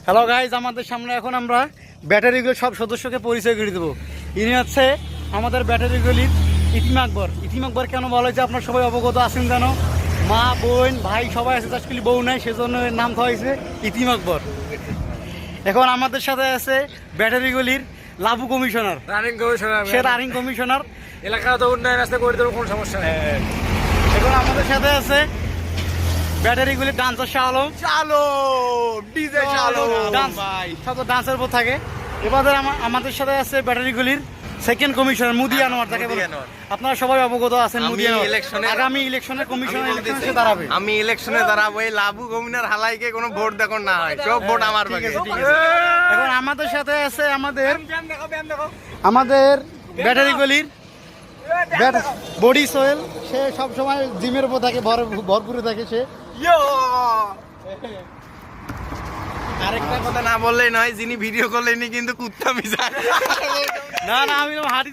Hello guys, আমাদের সামনে এখন আমরা ব্যাটারিগুলোর সব সদস্যকে পরিচয় করে দেবো। ইনি হচ্ছে আমাদের ব্যাটারিগুলির ইতিম আকবর। ইতিম আকবর কেন বলা হয়েছে আপনার সবাই অবগত আছেন জানো? মা বোন ভাই সবাই আছে, আজকাল বউ নাই, সেজন্য এর নাম দেওয়া হয়েছে ইতিম আকবর। এখন আমাদের সাথে আছে ব্যাটারিগুলির লাভু কমিশনার, সে রানিং কমিশনার। এলাকা তো উন্নয়ন রাস্তা করে দেবো, কোনো সমস্যা নেই। এখন আমাদের সাথে আছে ব্যাটারিগুলির ডান্সার শাহ আলম। ডান্সের উপর থাকে। এবারে আমাদের সাথে আছে ব্যাটারিগুলির সেকেন্ড কমিশনার মুদি আনোয়ার, তাকে আপনারা সবাই অবগত আছেন। মুদি আনোয়ার আগামী ইলেকশনের কমিশনার ইলেকশনে দাঁড়াবে। আমি ইলেকশনে দাঁড়াবো, এই লাভু কমিনার হালাইকে কোনো ভোট দেখুন না হয়, সব ভোট আমার ভাগে। এখন আমাদের সাথে আছে আমাদের ব্যাটারিগুলির বডি সোয়েল, সে সবসময় জিমের উপর থাকে, ভরপুরে থাকে সে। আরেকটা কথা না বললেই নয়, যিনি ভিডিও করলেনি কিন্তু কুত্তা মিশায়। না আমি হাঁটি